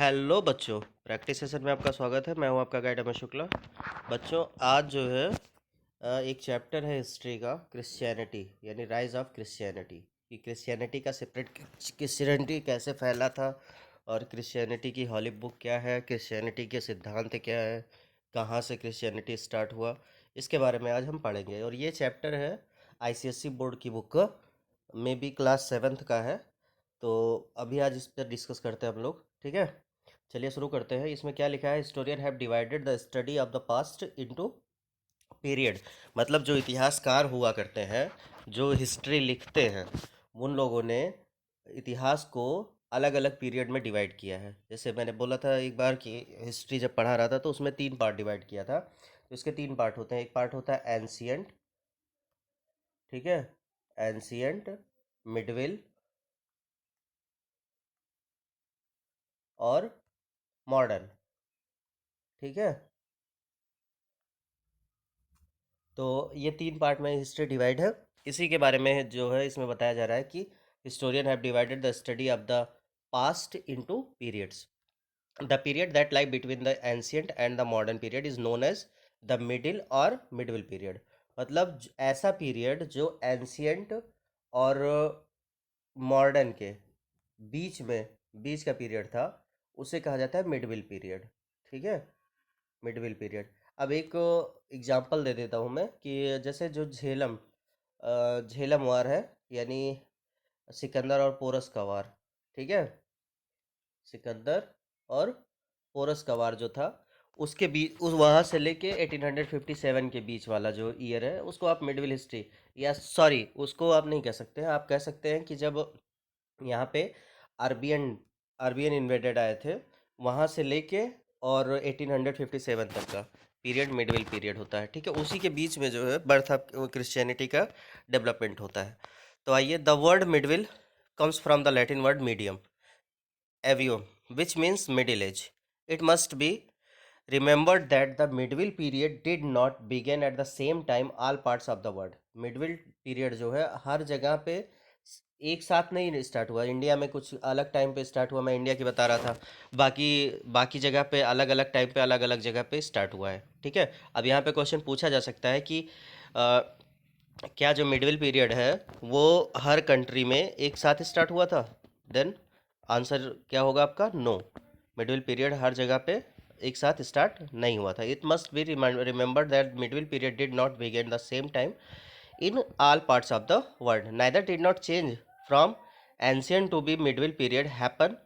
Hello बच्चों। Practice session में आपका स्वागत है। मैं हूं आपका गाइड अमर शुक्ला। बच्चों आज जो है एक चैप्टर है हिस्ट्री का, क्रिश्चियनिटी यानी राइज ऑफ क्रिश्चियनिटी, कि क्रिश्चियनिटी का सेपरेट क्रिश्चियनिटी कैसे फैला था और क्रिश्चियनिटी की हॉली बुक क्या है, क्रिश्चियनिटी के सिद्धांत क्या है, कहाँ से क्रिश्चियनिटी स्टार्ट हुआ, इसके बारे में आज हम पढ़ेंगे। और ये चैप्टर है आईसीएससी बोर्ड की बुक में भी क्लास 7th का है। तो अभी आज इस पर डिस्कस करते हैं हम लोग, ठीक है। चलिए शुरू करते हैं। इसमें क्या लिखा है, historian have divided the study of the past into period. मतलब जो इतिहासकार हुआ करते हैं, जो हिस्ट्री लिखते हैं, उन लोगों ने इतिहास को अलग अलग पीरियड में डिवाइड किया है। जैसे मैंने बोला था एक बार कि हिस्ट्री जब पढ़ा रहा था तो उसमें 3 पार्ट डिवाइड किया था। तो इसके 3 पार्ट होते हैं। एक पार्ट होता है एंशियंट, ठीक है, एंशियंट, मिडविल और मॉडर्न, ठीक है। तो ये 3 पार्ट में हिस्ट्री डिवाइड है। इसी के बारे में जो है इसमें बताया जा रहा है कि historian have divided the study of the past into periods. The period that lie between the ancient and the modern period is known as the middle or medieval period. मतलब ऐसा पीरियड जो एंशियंट और modern के बीच में, बीच का period था, उसे कहा जाता है मिडविल पीरियड, ठीक है, मिडविल पीरियड। अब एक एग्जांपल दे देता हूँ मैं कि जैसे जो झेलम वार है, यानी सिकंदर और पोरस का वार, ठीक है। सिकंदर और पोरस का वार जो था, उसके बीच, उस वहाँ से लेके 1857 के बीच वाला जो ईयर है, उसको आप मिडविल हिस्ट्री, या सॉरी, उसको आप नहीं कह सकते हैं। आप कह सकते हैं कि जब यहाँ पे अरबियन अरबियन इन्वेडेड आए थे, वहाँ से लेके और 1857 तक का पीरियड मिडविल पीरियड होता है, ठीक है। उसी के बीच में जो है बर्थ ऑफ क्रिश्चियनिटी का डेवलपमेंट होता है। तो आइए, the word medieval comes from the Latin word medium, avium, which means middle age. It must be remembered that the medieval period did not begin at the same time all parts of the world. Medieval period जो है हर जगह पे एक साथ नहीं start हुआ। India में कुछ अलग टाइम पे स्टार्ट हुआ, मैं इंडिया की बता रहा था। बाकी बाकी जगह पे अलग अलग टाइम पे अलग अलग जगह पे स्टार्ट हुआ है, ठीक है। अब यहाँ पे क्वेश्चन पूछा जा सकता है कि अ, क्या जो मिडविल पीरियड है वो हर कंट्री में एक साथ स्टार्ट हुआ था? देन आंसर क्या होगा आपका? नो। मिडविल पीरियड हर जगह पे एक साथ स्टार्ट नहीं हुआ था। It must be remembered that medieval period did not begin the same time in all parts of the world. Neither did not change from ancient to be medieval period happen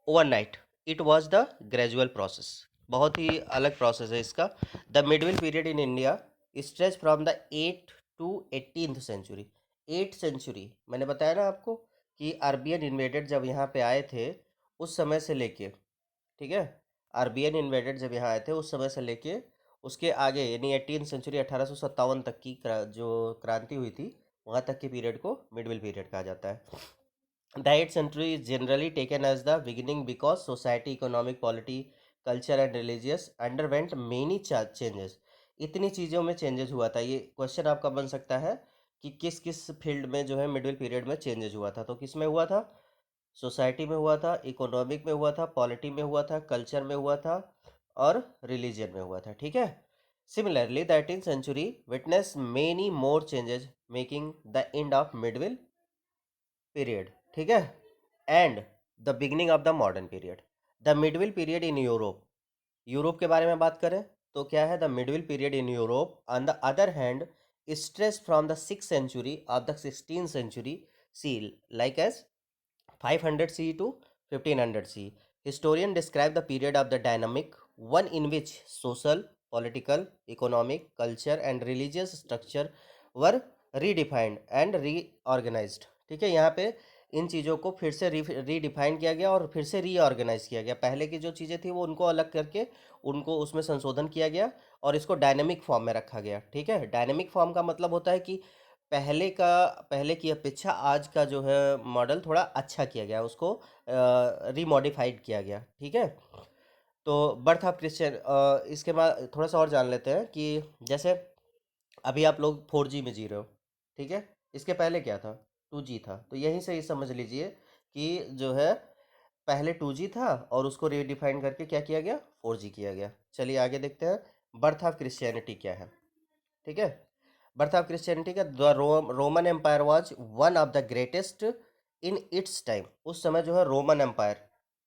overnight. It was the gradual process. बहुत ही अलग process है इसका। The medieval period in India stretch from the 8th to 18th century. 8th century मैंने बताया ना आपको कि Arabian invaded जब यहाँ पे आए थे, उस समय से लेके, ठीक है, अरबियन इन्वेडेड जब यहाँ आए थे उस समय से लेके उसके आगे, यानी 18th सेंचुरी 1857 तक की जो क्रांति हुई थी, वहाँ तक के पीरियड को मिडविल पीरियड कहा जाता है। The 8th century is generally taken as the beginning because society, economic, polity, culture and religious underwent many changes. इतनी चीज़ों में चेंजेस हुआ था। ये क्वेश्चन आपका बन सकता है कि किस किस फील्ड में जो है मिडिल पीरियड में चेंजेस हुआ था। तो किस में हुआ था? सोसाइटी में हुआ था, इकोनॉमिक में हुआ था, पॉलिटी में हुआ था, कल्चर में हुआ था और रिलीजन में हुआ था, ठीक है। Similarly the 18th century witness many more changes making the end of medieval period, ठीक है, and the beginning of the modern period. The medieval period in Europe, Europe के बारे में बात करें तो क्या है? The medieval period in Europe on the other hand stretch from the 6th century of the 16th century C, like as 500 CE to 1500 CE. Historians describe the period of the dynamic one in which social, political, economic, culture and religious structure were redefined and reorganized. ठीक है, यहाँ पे इन चीज़ों को फिर से redefine किया गया और फिर से रीऑर्गेनाइज किया गया। पहले की जो चीज़ें थी वो उनको अलग करके उनको उसमें संशोधन किया गया और इसको डायनेमिक फॉर्म में रखा गया, ठीक है। डायनेमिक फॉर्म का मतलब होता है कि पहले की अपेक्षा आज का जो है मॉडल थोड़ा अच्छा किया गया, उसको रीमॉडिफाइड किया गया, ठीक है। तो बर्थ ऑफ क्रिश्चियन, इसके बाद थोड़ा सा और जान लेते हैं कि जैसे अभी आप लोग 4G में जी रहे हो, ठीक है। इसके पहले क्या था? 2G था। तो यहीं से ही समझ लीजिए कि जो है पहले 2G था और उसको रीडिफाइन करके क्या किया गया, 4G किया गया। चलिए आगे देखते हैं, बर्थ ऑफ क्रिश्चियनिटी क्या है। ठीक है, बर्थ ऑफ क्रिश्चियनिटी का, the Roman Empire was one of the greatest in its time. उस समय जो है रोमन एम्पायर,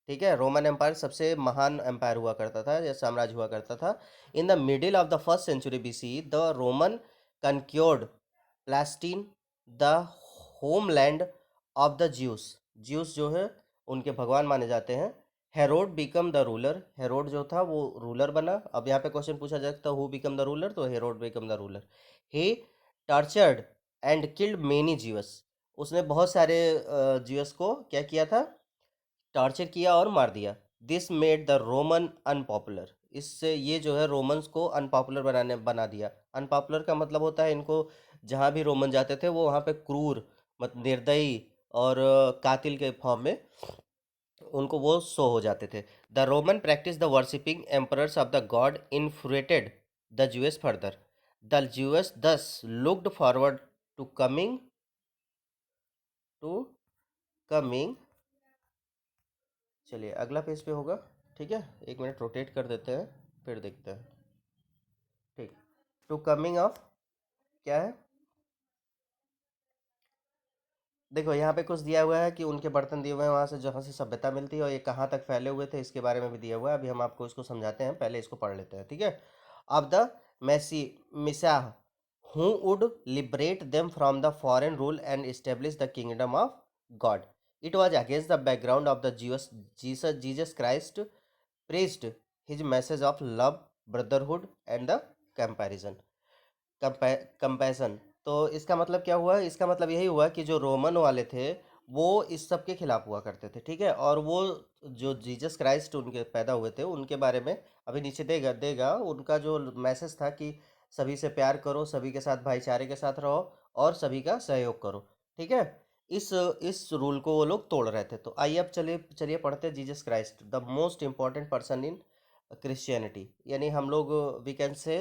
ठीक है, रोमन एम्पायर सबसे महान एम्पायर हुआ करता था या साम्राज्य हुआ करता था। In the middle of the first century BC the Roman conquered Palestine, the homeland of the Jews. Jews जो है उनके भगवान माने जाते हैं। Herod became the ruler, Herod जो था वो रूलर बना। अब यहाँ पे क्वेश्चन पूछा जा सकता है हु बिकम द रूलर, तो Herod became the ruler. He tortured and killed many जीवस, उसने बहुत सारे जीवस को क्या किया था, टॉर्चर किया और मार दिया। This made the Roman unpopular, इससे ये जो है रोमन्स को अनपॉपुलर बना दिया। अनपॉपुलर का मतलब होता है इनको, जहाँ भी रोमन जाते थे वो वहाँ पे क्रूर, मतलब निर्दयी और कातिल के फॉर्म में उनको वो शो हो जाते थे। The Roman practice the worshipping emperors of the god influenced the Jews further, the Jews thus looked forward to to coming. चलिए अगला पेज पे होगा, ठीक है, एक मिनट रोटेट कर देते हैं फिर देखते हैं। ठीक, टू कमिंग ऑफ क्या है, देखो यहाँ पे कुछ दिया हुआ है कि उनके बर्तन दिए हुए हैं वहाँ से जहाँ से सभ्यता मिलती है और ये कहाँ तक फैले हुए थे इसके बारे में भी दिया हुआ है। अभी हम आपको इसको समझाते हैं, पहले इसको पढ़ लेते हैं, ठीक है। अब the Messiah Messiah who would liberate them from the foreign rule and establish the kingdom of God, it was against the background of the Jesus Jesus Christ preached his message of love, brotherhood and the comparison, compassion. तो इसका मतलब क्या हुआ, इसका मतलब यही हुआ कि जो रोमन वाले थे वो इस सब के खिलाफ हुआ करते थे, ठीक है। और वो जो जीसस क्राइस्ट उनके पैदा हुए थे उनके बारे में अभी नीचे देगा देगा उनका जो मैसेज था कि सभी से प्यार करो, सभी के साथ भाईचारे के साथ रहो और सभी का सहयोग करो, ठीक है। इस रूल को वो लोग तोड़ रहे थे। तो आइए अब चलिए चलिए पढ़ते हैं Jesus Christ, the most important person in Christianity, यानी हम लोग we can say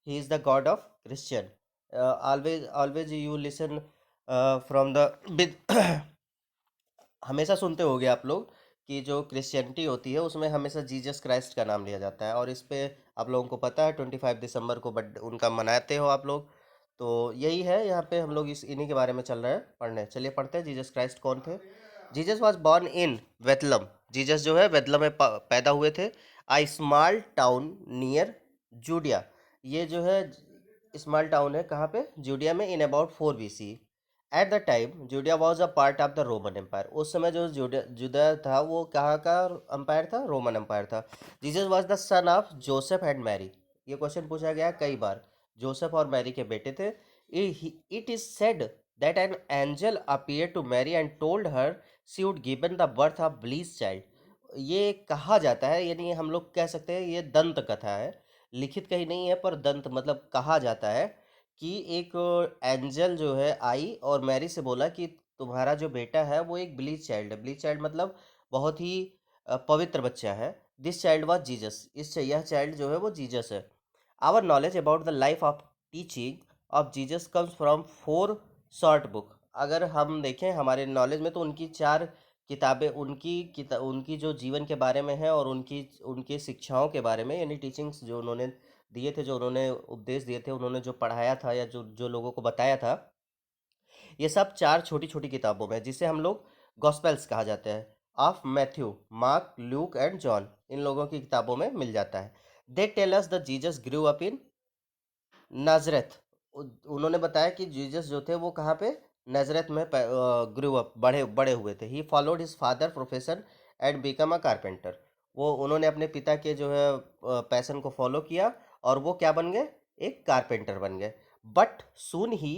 he is the God of Christian. Always you listen from the हमेशा सुनते होगे आप लोग कि जो क्रिश्चियनिटी होती है उसमें हमेशा जीसस क्राइस्ट का नाम लिया जाता है, और इस पे आप लोगों को पता है 25 दिसंबर को बर्थ उनका मनाते हो आप लोग। तो यही है, यहाँ पे हम लोग इस इन्हीं के बारे में चल रहे हैं पढ़ने। चलिए पढ़ते हैं जीसस क्राइस्ट कौन थे। Jesus was born in Bethlehem, Jesus जो है वेथलम में पैदा हुए थे। A small town near Judea, ये जो है स्मॉल टाउन है कहाँ पे, जूडिया में, in about 4 BC। At the time Judea was a part of the Roman Empire, उस समय जो जुदा था वो कहाँ का एम्पायर था, रोमन एम्पायर था। Jesus was the son of Joseph and Mary, ये क्वेश्चन पूछा गया कई बार, जोसेफ और मैरी के बेटे थे। It is said that an angel appear to Mary and told her she would given the birth of bless child, ये कहा जाता है, यानी हम लोग कह सकते हैं ये दंत कथा है, लिखित कहीं नहीं है पर दंत मतलब कहा जाता है कि एक एंजल जो है आई और मैरी से बोला कि तुम्हारा जो बेटा है वो एक ब्लीच चाइल्ड है। ब्लीच चाइल्ड मतलब बहुत ही पवित्र बच्चा है। दिस चाइल्ड वाज जीसस, इस यह चाइल्ड जो है वो जीसस है। Our knowledge about the life of teaching of Jesus comes from 4 short book, अगर हम देखें हमारे नॉलेज में तो उनकी 4 किताबें, उनकी जो जीवन के बारे में है और उनकी उनकी शिक्षाओं के बारे में, यानी टीचिंग्स जो उन्होंने दिए थे, जो उन्होंने उपदेश दिए थे, उन्होंने जो पढ़ाया था या जो जो लोगों को बताया था, ये सब 4 छोटी छोटी किताबों में, जिसे हम लोग गॉस्पेल्स कहा जाता है, of Matthew, Mark, Luke and John, इन लोगों की किताबों में मिल जाता है। They tell us the Jesus grew up in Nazareth, उन्होंने बताया कि जीसस जो थे वो कहाँ पे, नाजरेथ में ग्रू अप, बड़े बड़े हुए थे। He followed his father profession and become a carpenter, वो उन्होंने अपने पिता के जो है पैशन को फॉलो किया और वो क्या बन गए, एक कारपेंटर बन गए। बट सून ही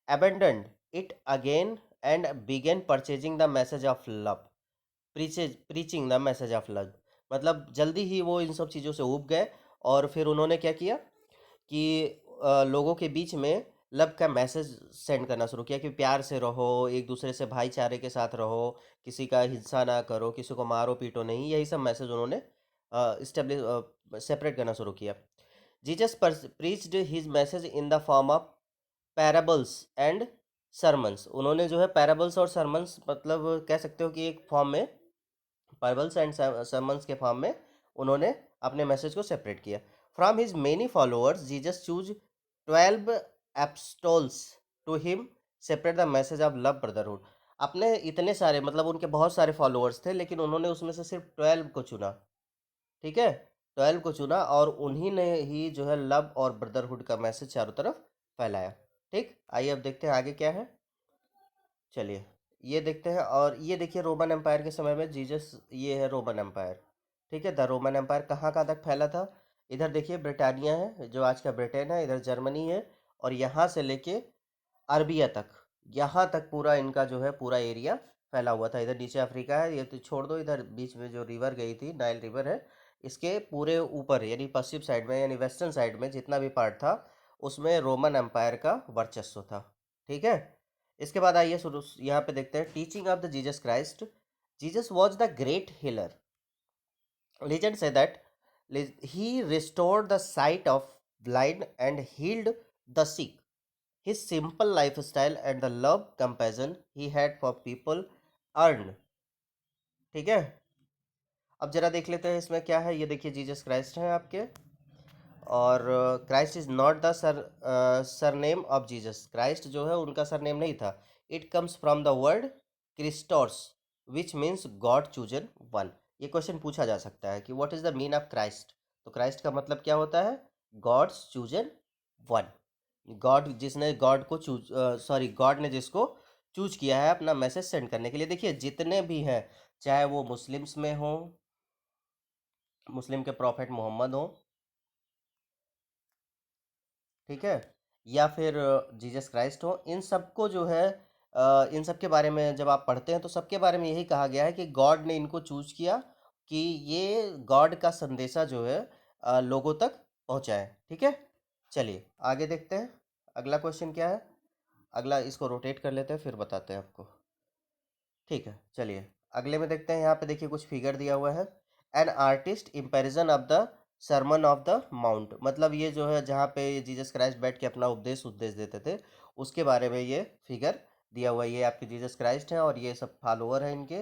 abandoned it again and began purchasing the message of love, preaching the message of love, मतलब जल्दी ही वो इन सब चीज़ों से ऊब गए और फिर उन्होंने क्या किया कि लोगों के बीच में लव का मैसेज सेंड करना शुरू किया कि प्यार से रहो, एक दूसरे से भाईचारे के साथ रहो, किसी का हिंसा ना करो, किसी को मारो पीटो नहीं, यही सब मैसेज उन्होंने इस्टेब्लिश सेपरेट करना शुरू किया। Jesus preached his message in the form of parables and sermons, उन्होंने जो है पैराबल्स और सरमन्स मतलब कह सकते हो कि एक फॉर्म में पैरबल्स एंड sermons के फॉर्म में उन्होंने अपने मैसेज को सेपरेट किया। From his many followers Jesus choose 12 epistles to him separate the message of love brotherhood. अपने इतने सारे मतलब उनके बहुत सारे फॉलोअर्स थे, लेकिन उन्होंने उसमें से सिर्फ 12 को चुना। ठीक है, 12 को चुना और उन्हीं ने ही जो है लव और ब्रदरहुड का मैसेज चारों तरफ फैलाया। ठीक, आइए अब देखते हैं आगे क्या है। चलिए ये देखते हैं, और ये देखिए रोमन एम्पायर के समय में जीसस, ये है रोमन एम्पायर। ठीक है, द रोमन एम्पायर कहाँ तक फैला था? इधर देखिए ब्रिटानिया है जो आज का ब्रिटेन है, इधर जर्मनी है, और यहाँ से लेके अरबिया तक, यहाँ तक पूरा इनका जो है पूरा एरिया फैला हुआ था। इधर नीचे अफ्रीका है, ये तो छोड़ दो, इधर बीच में जो रिवर गई थी नाइल रिवर है, इसके पूरे ऊपर यानी पश्चिम साइड में यानी वेस्टर्न साइड में जितना भी पार्ट था उसमें रोमन एम्पायर का वर्चस्व था। ठीक है, इसके बाद आइए शुरू यहाँ पे देखते हैं teaching of the Jesus Christ. Jesus was the great healer. Legend say that he restored the sight of blind and healed the sick. His simple lifestyle and the love compassion he had for people earned। ठीक है, अब जरा देख लेते हैं इसमें क्या है। ये देखिए जीसस क्राइस्ट हैं आपके, और Christ is not the surname of Jesus. Christ जो है उनका सरनेम नहीं था। It comes from the word Christos which means God chosen one. ये क्वेश्चन पूछा जा सकता है कि what is the mean of Christ, तो क्राइस्ट का मतलब क्या होता है? God's chosen one. गॉड जिसने गॉड को चूज सॉरी गॉड ने जिसको चूज किया है अपना मैसेज सेंड करने के लिए। देखिए जितने भी हैं, चाहे वो मुस्लिम्स में हो, मुस्लिम के प्रॉफेट मोहम्मद हो, ठीक है, या फिर जीसस क्राइस्ट हो, इन सबको जो है इन सब के बारे में जब आप पढ़ते हैं तो सबके बारे में यही कहा गया है कि गॉड ने इनको चूज किया कि ये गॉड का संदेशा जो है लोगों तक पहुंचाए। ठीक है, चलिए आगे देखते हैं अगला क्वेश्चन क्या है। अगला इसको रोटेट कर लेते हैं फिर बताते हैं आपको। ठीक है, चलिए अगले में देखते हैं। यहाँ पे देखिए कुछ फिगर दिया हुआ है। An artist impression of the sermon of the mount, मतलब ये जो है जहाँ पे जीसस क्राइस्ट बैठ के अपना उपदेश देते थे उसके बारे में ये फिगर दिया हुआ है। ये आपके जीसस क्राइस्ट हैं और ये सब फॉलोअर हैं इनके,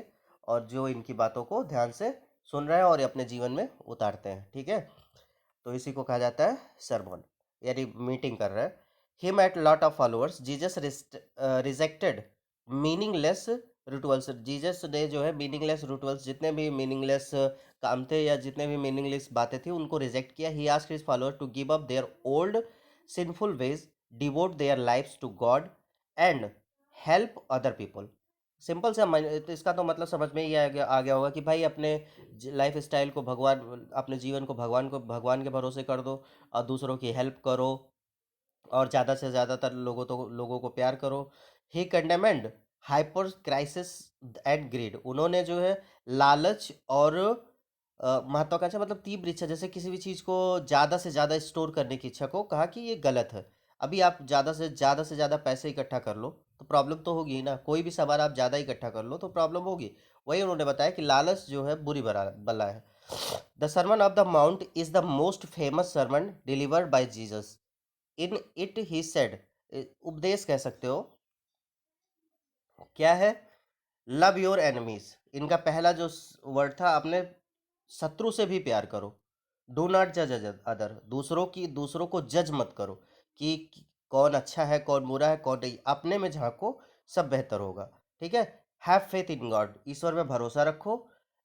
और जो इनकी बातों को ध्यान से सुन रहे हैं और अपने जीवन में उतारते हैं। ठीक है, तो इसी को कहा जाता है सरमन, यानी मीटिंग कर रहा है। Him at lot of followers Jesus rejected meaningless rituals. Jesus ने जो है मीनिंगलेस रिचुअल्स, जितने भी मीनिंगलेस काम थे या जितने भी मीनिंगलेस बातें थी उनको रिजेक्ट किया। He asked his follower to give up their old sinful ways, devote their lives to God and help other people. Simple सा तो इसका तो मतलब समझ में ही आ गया होगा कि भाई अपने लाइफ स्टाइल को भगवान, अपने जीवन को भगवान के भरोसे कर दो, और दूसरों की हेल्प करो, और ज़्यादा से ज़्यादातर लोगों को प्यार करो। ही कंडेमेंड हाइपर क्राइसिस एंड ग्रीड। उन्होंने जो है लालच और महत्वाकांक्षा मतलब तीव्र इच्छा, जैसे किसी भी चीज़ को ज़्यादा से ज़्यादा स्टोर करने की इच्छा को कहा कि ये गलत है। अभी आप ज़्यादा पैसे इकट्ठा कर लो तो प्रॉब्लम तो होगी ही ना, कोई भी सामान आप ज़्यादा इकट्ठा कर लो तो प्रॉब्लम होगी। वही उन्होंने बताया कि लालच जो है बुरी बला है। The sermon of the mount is the most famous sermon delivered by Jesus. In it he said, उपदेश कह सकते हो, क्या है? Love your enemies. इनका पहला जो वर्ड था, अपने शत्रु से भी प्यार करो। डू नॉट जज अदर, दूसरों को जज मत करो कि कौन अच्छा है कौन बुरा है कौन नहीं, अपने में झांको, सब बेहतर होगा। ठीक है, हैव फेथ इन गॉड, ईश्वर में भरोसा रखो।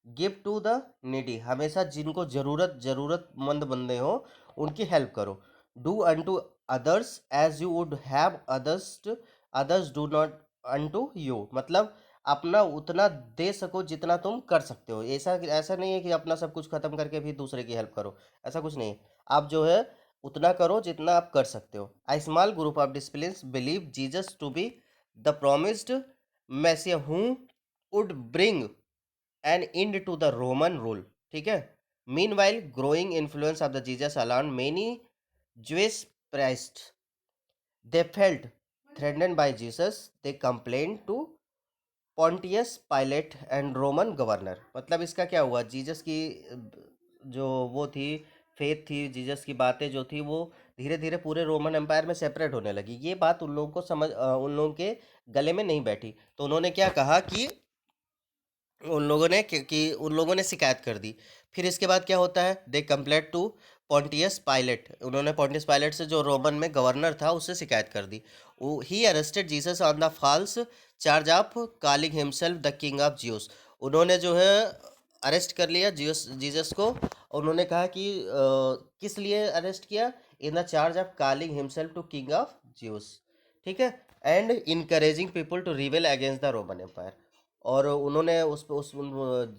गिव टू द नीडी, हमेशा जिनको जरूरतमंद बंदे हो उनकी हेल्प करो। Do unto others as you would have others do not unto you, मतलब अपना उतना दे सको जितना तुम कर सकते हो। ऐसा ऐसा नहीं है कि अपना सब कुछ खत्म करके भी दूसरे की हेल्प करो, ऐसा कुछ नहीं है। आप जो है उतना करो जितना आप कर सकते हो। I small group of disciplines believe Jesus to be the promised messiah who would bring an end to the Roman rule. ठीक है, mean while growing influence of the Jesus alarmed many Jewish priest, they felt threatened by Jesus, they complain to Pontius Pilate and Roman governor. मतलब इसका क्या हुआ, Jesus की जो वो थी फेथ थी, जीसस की बातें जो थी वो धीरे धीरे पूरे रोमन एम्पायर में सेपरेट होने लगी। ये बात उन लोगों को उन लोगों के गले में नहीं बैठी, तो उन्होंने क्या कहा कि उन लोगों ने शिकायत कर दी। फिर इसके बाद क्या होता है, they complaint to Pontius Pilate, उन्होंने पॉन्टियस पायलट से जो रोमन में गवर्नर था उससे शिकायत कर दी। He arrested Jesus on the false charge of calling himself the king of Jews. उन्होंने जो है अरेस्ट कर लिया जीसस जीसस को। उन्होंने कहा कि किस लिए अरेस्ट किया, in the charge of calling himself to king of Jews, ठीक है, एंड इनकरेजिंग पीपल टू रिवेल अगेंस्ट द रोमन एम्पायर। और उन्होंने उस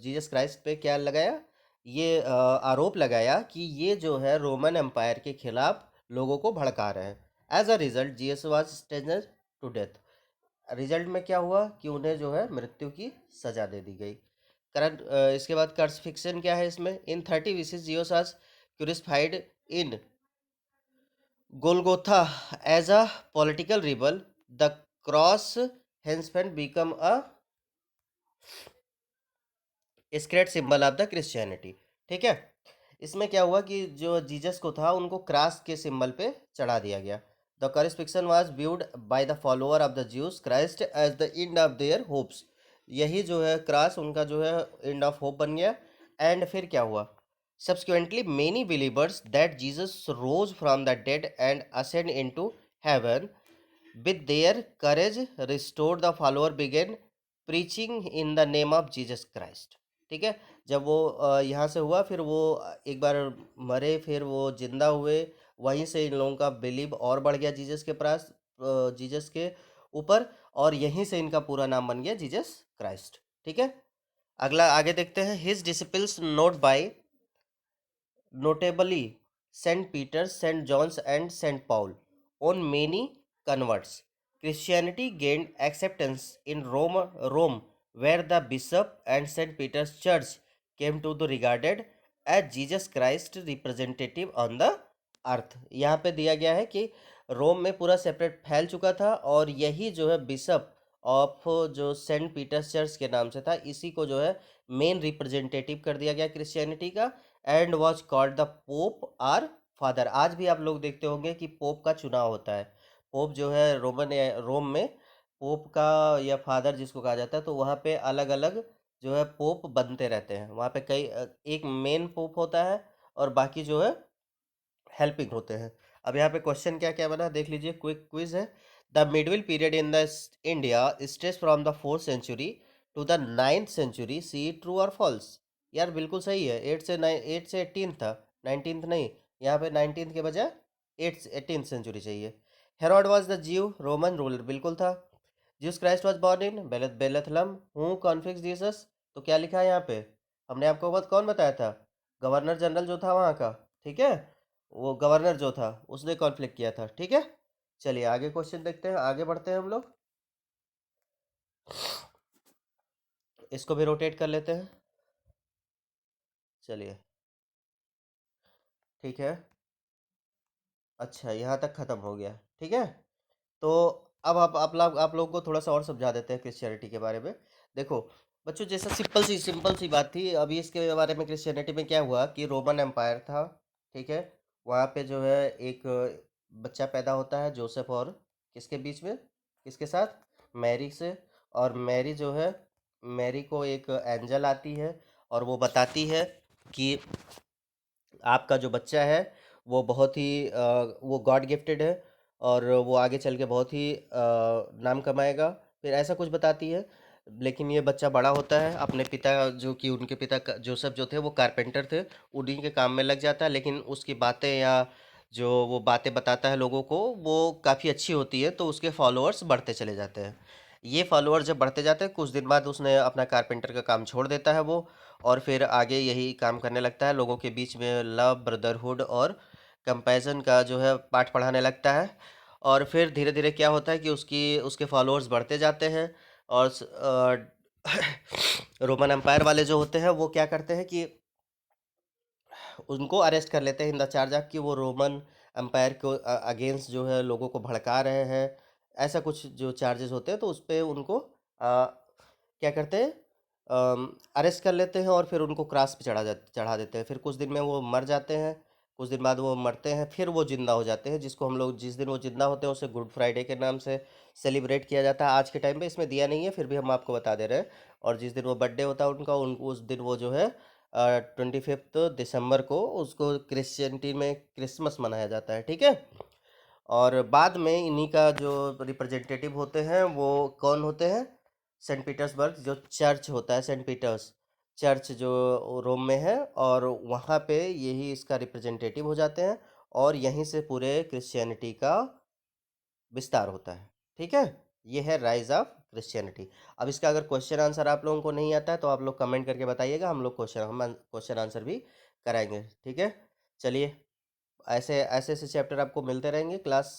जीसस क्राइस्ट पे क्या लगाया, ये आरोप लगाया कि ये जो है रोमन एम्पायर के खिलाफ लोगों को भड़का रहे हैं। As a result Jesus was sentenced to death. Result में क्या हुआ कि उन्हें जो है मृत्यु की सजा दे दी गई। करंट इसके बाद क्रूसिफिक्शन क्या है इसमें, इन 30 वीसेस Jesus was crucified in Golgotha as a political rebel. The cross henceforth become a sacred symbol of the Christianity, ठीक है। इसमें क्या हुआ कि जो जीसस को था उनको क्रॉस के सिंबल पे चढ़ा दिया गया। The crucifixion was viewed by the follower of the Jews Christ as the end of their hopes. यही जो है क्रॉस उनका जो है एंड ऑफ होप बन गया। एंड फिर क्या हुआ, subsequently many believers that Jesus rose from the dead and ascend into heaven with their courage restored the follower began preaching in the name of Jesus Christ, ठीक है। जब वो यहाँ से हुआ फिर वो एक बार मरे, फिर वो जिंदा हुए, वहीं से इन लोगों का बिलीव और बढ़ गया जीसस के पास, जीसस के ऊपर, और यहीं से इनका पूरा नाम बन गया जीसस क्राइस्ट, ठीक है। अगला आगे देखते हैं, his disciples notably notably St. Peter, St. John's, and St. Paul. On many converts, Christianity gained acceptance in Rome, where the bishop and St. Peter's Church came to be regarded as Jesus Christ representative on the अर्थ। यहाँ पे दिया गया है कि रोम में पूरा separate फैल चुका था, और यही जो है बिशप ऑफ जो सेंट पीटर्स चर्च के नाम से था, इसी को जो है मेन रिप्रेजेंटेटिव कर दिया गया क्रिश्चियनिटी का। And was called the pope or father. आज भी आप लोग देखते होंगे कि पोप का चुनाव होता है। पोप जो है रोम में पोप का या फादर जिसको कहा जाता है, तो वहाँ पे अलग अलग जो है पोप बनते रहते हैं। वहाँ पे कई एक मेन पोप होता है और बाकी जो है हेल्पिंग होते हैं। अब यहाँ पे क्वेश्चन क्या क्या बना देख लीजिए, क्विक क्विज है। The medieval period in the India stretch from the 4th century to the 9th century, see true और फॉल्स। यार बिल्कुल सही है, 8 से 18 था, 19th नहीं। यहाँ पे 19th के बजाय 18th century चाहिए। Herod was the Jew Roman ruler, बिल्कुल था। Jesus Christ was born in Bethlehem who conflict Jesus, तो क्या लिखा है यहाँ पे, हमने आपको बात कौन बताया था, गवर्नर जनरल जो था वहाँ का, ठीक है, वो गवर्नर जो था उसने कॉन्फ्लिक्ट किया था, ठीक है। चलिए आगे क्वेश्चन देखते हैं, आगे बढ़ते हैं हम लोग, इसको भी रोटेट कर लेते हैं। चलिए ठीक है, अच्छा यहाँ तक ख़त्म हो गया, ठीक है। तो अब आप लोगों को थोड़ा सा और समझा देते हैं क्रिश्चियनिटी के बारे में। देखो बच्चों, जैसा सिंपल सी बात थी, अभी इसके बारे में क्रिश्चियनिटी में क्या हुआ कि रोमन एम्पायर था, ठीक है। वहाँ पे जो है एक बच्चा पैदा होता है जोसेफ और किसके बीच में, किसके साथ, मैरी से। और मैरी जो है, मैरी को एक एंजल आती है और वो बताती है कि आपका जो बच्चा है वो बहुत ही वो गॉड गिफ्टेड है, और वो आगे चल के बहुत ही नाम कमाएगा, फिर ऐसा कुछ बताती है। लेकिन ये बच्चा बड़ा होता है, अपने पिता जो कि उनके पिता जोसेफ जो थे वो कारपेंटर थे, उन्हीं के काम में लग जाता है। लेकिन उसकी बातें या जो वो बातें बताता है लोगों को वो काफ़ी अच्छी होती है, तो उसके फॉलोअर्स बढ़ते चले जाते हैं। ये फॉलोअर्स जब बढ़ते जाते हैं, कुछ दिन बाद उसने अपना कारपेंटर का काम छोड़ देता है वो, और फिर आगे यही काम करने लगता है, लोगों के बीच में लव, ब्रदरहुड और कंपैशन का जो है पाठ पढ़ाने लगता है। और फिर धीरे धीरे क्या होता है कि उसकी उसके फॉलोअर्स बढ़ते जाते हैं, और रोमन एम्पायर वाले जो होते हैं वो क्या करते हैं कि उनको अरेस्ट कर लेते हैं इन द चार्ज ऑफ कि वो रोमन एम्पायर को अगेंस्ट जो है लोगों को भड़का रहे हैं। ऐसा कुछ जो चार्जेस होते हैं तो उस पर उनको क्या करते हैं, अरेस्ट कर लेते हैं और फिर उनको क्रॉस पे चढ़ा देते हैं। फिर कुछ दिन में वो मर जाते हैं। कुछ दिन बाद वो मरते हैं, फिर वो जिंदा हो जाते हैं, जिसको हम लोग जिस दिन वो जिंदा होते हैं उसे गुड फ्राइडे के नाम से सेलिब्रेट किया जाता है। आज के टाइम पे इसमें दिया नहीं है, फिर भी हम आपको बता दे रहे हैं। और जिस दिन वो बर्थडे होता है उनका, उस दिन वो जो है 25 दिसंबर को उसको क्रिश्चियनिटी में क्रिसमस मनाया जाता है, ठीक है। और बाद में इन्हीं का जो रिप्रेजेंटेटिव होते हैं वो कौन होते हैं, सेंट पीटर्सबर्ग जो चर्च होता है, सेंट पीटर्स चर्च जो रोम में है, और वहाँ पे यही इसका रिप्रेजेंटेटिव हो जाते हैं, और यहीं से पूरे क्रिश्चियनिटी का विस्तार होता है, ठीक है। ये है राइज ऑफ क्रिश्चियनिटी। अब इसका अगर क्वेश्चन आंसर आप लोगों को नहीं आता है तो आप लोग कमेंट करके बताइएगा, हम क्वेश्चन आंसर भी कराएंगे, ठीक है। चलिए, ऐसे ऐसे ऐसे चैप्टर आपको मिलते रहेंगे। क्लास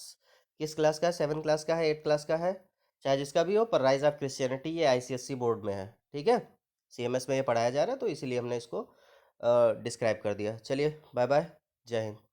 किस क्लास का है, 7 क्लास का है, 8 क्लास का है, चाहे जिसका भी हो, पर राइज ऑफ क्रिश्चियनिटी ये आईसीएससी बोर्ड में है, ठीक है। सीएमएस में ये पढ़ाया जा रहा है, तो इसीलिए हमने इसको डिस्क्राइब कर दिया। चलिए, बाय बाय, जय हिंद।